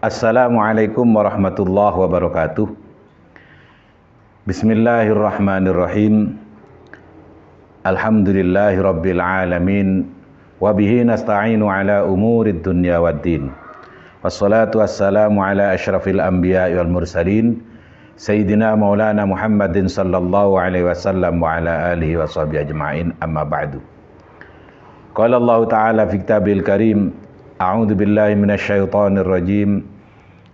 Assalamualaikum warahmatullahi wabarakatuh. Bismillahirrahmanirrahim. Alhamdulillahi rabbil alamin. Wabihi nasta'inu ala umurid dunya waddin. Wassalatu wassalamu ala asyrafil anbiya wal mursalin Sayyidina maulana Muhammadin sallallahu alaihi wasallam wa ala alihi wa sahbihi ajma'in, amma ba'du. Qala Allah ta'ala fi kitabil karim, a'udzu billahi minasyaitonir rajim.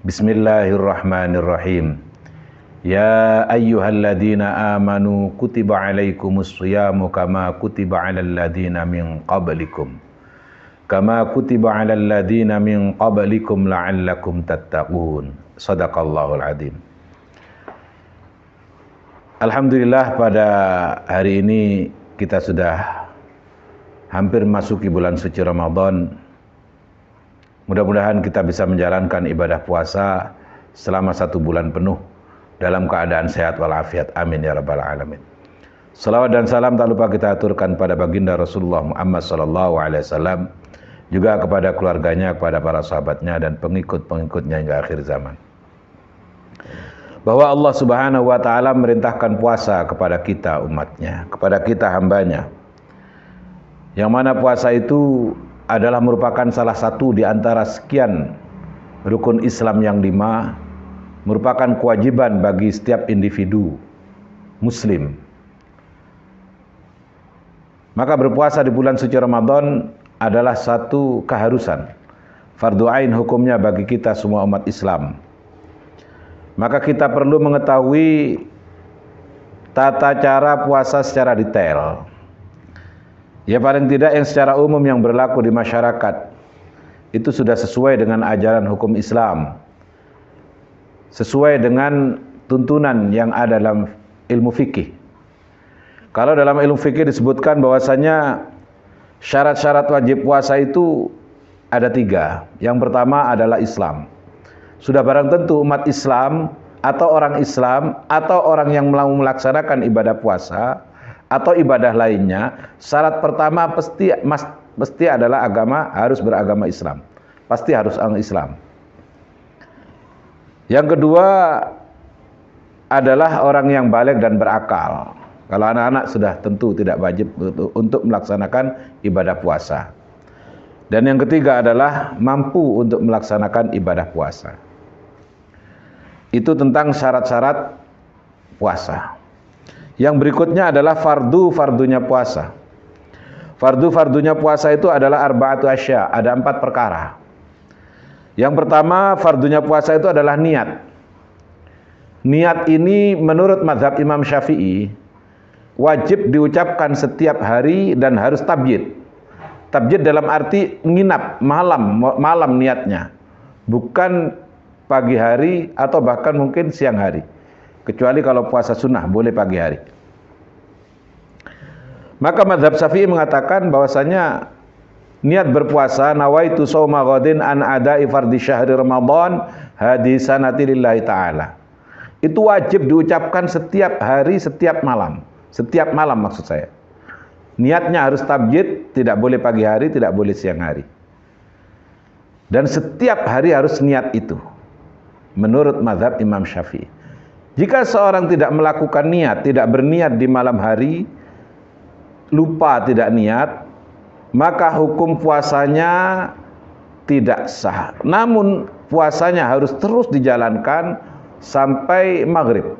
Bismillahirrahmanirrahim. Ya ayyuhalladzina amanu kutiba alaikumus shiyamu kama kutiba alal ladzina min qablikum la'allakum tattaqun. Shadaqallahul adzim. Alhamdulillah, pada hari ini kita sudah hampir masuki bulan suci Ramadan. Mudah-mudahan kita bisa menjalankan ibadah puasa selama 1 bulan penuh dalam keadaan sehat walafiat. Amin ya rabbal alamin. Salawat dan salam tak lupa kita aturkan pada baginda Rasulullah Muhammad sallallahu alaihi wasallam, juga kepada keluarganya, kepada para sahabatnya dan pengikut-pengikutnya hingga akhir zaman. Bahwa Allah subhanahu wa ta'ala merintahkan puasa kepada kita umatnya, kepada kita hambanya, yang mana puasa itu adalah merupakan salah satu di antara sekian rukun Islam yang 5, merupakan kewajiban bagi setiap individu muslim. Maka berpuasa di bulan suci Ramadan adalah satu keharusan, fardu ain hukumnya bagi kita semua umat Islam. Maka kita perlu mengetahui tata cara puasa secara detail. Ya, paling tidak yang secara umum yang berlaku di masyarakat itu sudah sesuai dengan ajaran hukum Islam, sesuai dengan tuntunan yang ada dalam ilmu fikih. Kalau dalam ilmu fikih disebutkan bahwasanya syarat-syarat wajib puasa itu ada 3. Yang pertama adalah Islam. Sudah barang tentu umat Islam atau orang Islam atau orang yang mau melaksanakan ibadah puasa atau ibadah lainnya, syarat pertama pasti adalah harus beragama Islam. Pasti harus orang Islam. Yang kedua adalah orang yang baligh dan berakal. Kalau anak-anak sudah tentu tidak wajib untuk melaksanakan ibadah puasa. Dan yang ketiga adalah mampu untuk melaksanakan ibadah puasa. Itu tentang syarat-syarat puasa. Yang berikutnya adalah fardunya puasa. Fardunya puasa itu adalah arba'atu asya, ada 4 perkara. Yang pertama, fardunya puasa itu adalah niat. Niat ini menurut mazhab Imam Syafi'i wajib diucapkan setiap hari dan harus tabyid. Tabyid dalam arti menginap malam niatnya. Bukan pagi hari atau bahkan mungkin siang hari. Kecuali kalau puasa sunnah boleh pagi hari. Maka mazhab Syafi'i mengatakan bahwasanya niat berpuasa nawaitu shauma ghadin an ada'i fardhi syahri Ramadan hadisanati lillahi ta'ala. Itu wajib diucapkan setiap hari, setiap malam. Setiap malam maksud saya. Niatnya harus tabyid, tidak boleh pagi hari, tidak boleh siang hari. Dan setiap hari harus niat itu. Menurut mazhab Imam Syafi'i. Jika seorang tidak melakukan niat, tidak berniat di malam hari, lupa tidak niat, maka hukum puasanya tidak sah. Namun puasanya harus terus dijalankan sampai maghrib.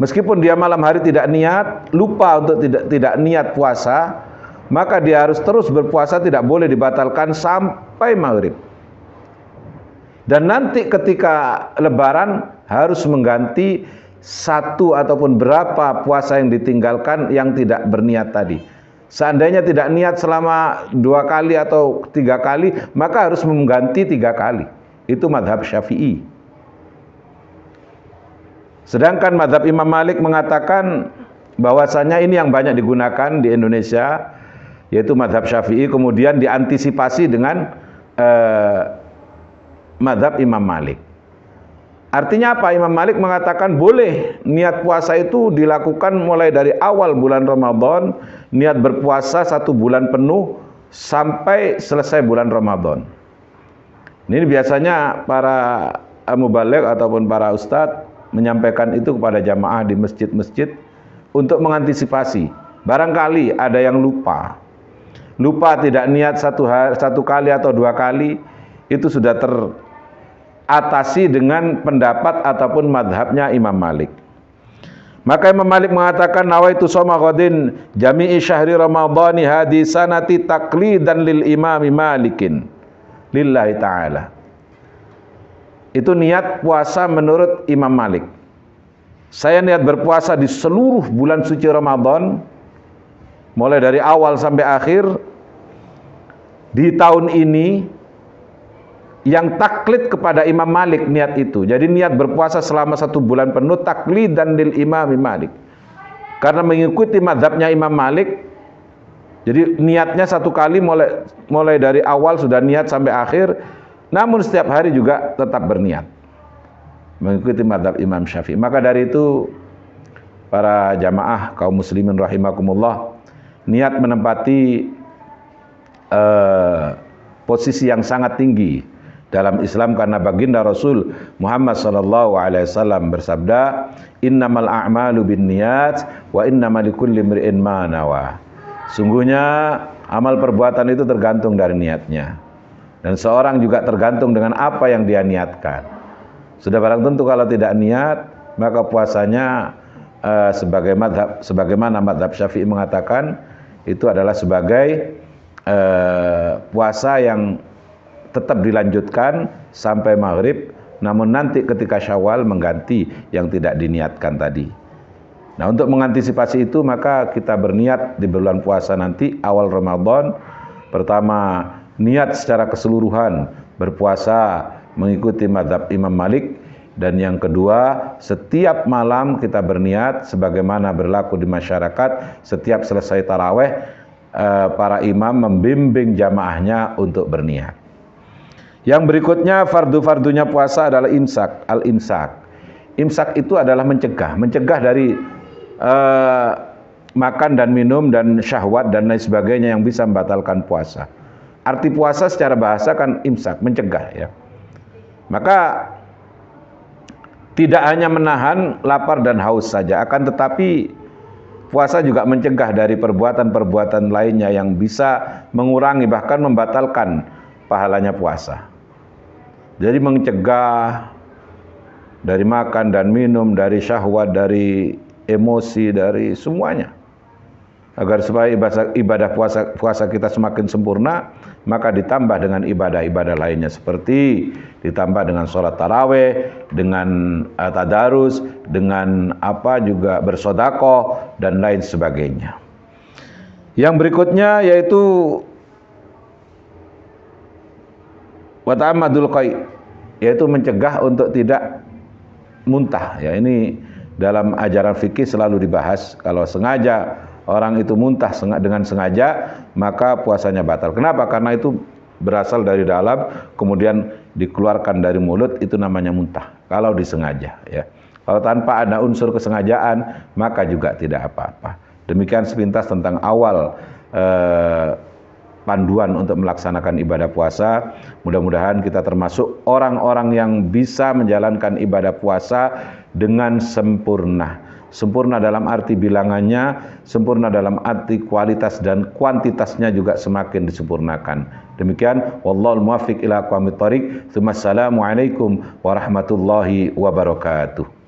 Meskipun dia malam hari tidak niat, lupa untuk tidak niat puasa, maka dia harus terus berpuasa, tidak boleh dibatalkan sampai maghrib. Dan nanti ketika lebaran harus mengganti 1 ataupun berapa puasa yang ditinggalkan yang tidak berniat tadi. Seandainya tidak niat selama 2 kali atau 3 kali, maka harus mengganti 3 kali. Itu mazhab Syafi'i. Sedangkan mazhab Imam Malik mengatakan bahwasanya ini yang banyak digunakan di Indonesia, yaitu mazhab Syafi'i, kemudian diantisipasi dengan mazhab Imam Malik. Artinya apa? Imam Malik mengatakan boleh niat puasa itu dilakukan mulai dari awal bulan Ramadan, niat berpuasa 1 bulan penuh sampai selesai bulan Ramadan. Ini biasanya para mubaligh ataupun para ustadz menyampaikan itu kepada jamaah di masjid-masjid untuk mengantisipasi. Barangkali ada yang lupa tidak niat satu kali atau dua kali, itu sudah teratasi dengan pendapat ataupun madhabnya Imam Malik. Maka Imam Malik mengatakan nawaitu shauma ghadin jami'i syahri ramadhani hadi sanati taqlidan lil imami Malikin lillahi ta'ala. Itu niat puasa menurut Imam Malik. Saya niat berpuasa di seluruh bulan suci Ramadan, mulai dari awal sampai akhir di tahun ini, yang taklid kepada Imam Malik niat itu. Jadi niat berpuasa selama 1 bulan penuh taklid dan lil Imam Malik. Karena mengikuti mazhabnya Imam Malik. Jadi niatnya 1 kali mulai dari awal sudah niat sampai akhir. Namun setiap hari juga tetap berniat mengikuti mazhab Imam Syafi'i. Maka dari itu para jamaah kaum muslimin rahimakumullah, niat menempati posisi yang sangat tinggi dalam Islam, karena baginda Rasul Muhammad sallallahu alaihi wasallam bersabda, innamal a'malu binniyat wa innamal likulli imri'in ma nawa. Sungguhnya amal perbuatan itu tergantung dari niatnya, dan seorang juga tergantung dengan apa yang dia niatkan. Sudah barang tentu kalau tidak niat, maka puasanya sebagaimana mazhab Syafi'i mengatakan, itu adalah sebagai puasa yang tetap dilanjutkan sampai maghrib, namun nanti ketika Syawal mengganti yang tidak diniatkan tadi. Nah, untuk mengantisipasi itu maka kita berniat di bulan puasa nanti awal Ramadan, pertama niat secara keseluruhan berpuasa mengikuti mazhab Imam Malik, dan yang kedua setiap malam kita berniat sebagaimana berlaku di masyarakat, setiap selesai taraweh para imam membimbing jamaahnya untuk berniat. Yang berikutnya fardu-fardunya puasa adalah imsak, al-imsak. Imsak itu adalah mencegah dari makan dan minum dan syahwat dan lain sebagainya yang bisa membatalkan puasa. Arti puasa secara bahasa kan imsak, mencegah ya. Maka tidak hanya menahan lapar dan haus saja, akan tetapi puasa juga mencegah dari perbuatan-perbuatan lainnya yang bisa mengurangi bahkan membatalkan pahalanya puasa. Jadi mencegah dari makan dan minum, dari syahwat, dari emosi, dari semuanya. Agar supaya ibadah puasa kita semakin sempurna, maka ditambah dengan ibadah-ibadah lainnya, seperti ditambah dengan sholat taraweh, dengan tadarus, dengan juga bersodakoh dan lain sebagainya. Yang berikutnya yaitu wata'amadul qai, yaitu mencegah untuk tidak muntah ya. Ini dalam ajaran fikih selalu dibahas. Kalau sengaja orang itu muntah dengan sengaja, maka puasanya batal. Kenapa? Karena itu berasal dari dalam kemudian dikeluarkan dari mulut, itu namanya muntah kalau disengaja ya. Kalau tanpa ada unsur kesengajaan maka juga tidak apa-apa. Demikian sepintas tentang awal panduan untuk melaksanakan ibadah puasa. Mudah-mudahan kita termasuk orang-orang yang bisa menjalankan ibadah puasa dengan sempurna. Sempurna dalam arti bilangannya, sempurna dalam arti kualitas dan kuantitasnya juga semakin disempurnakan. Demikian, wallahul muwaffiq ila aqwamit thoriq. Assalamualaikum warahmatullahi wabarakatuh.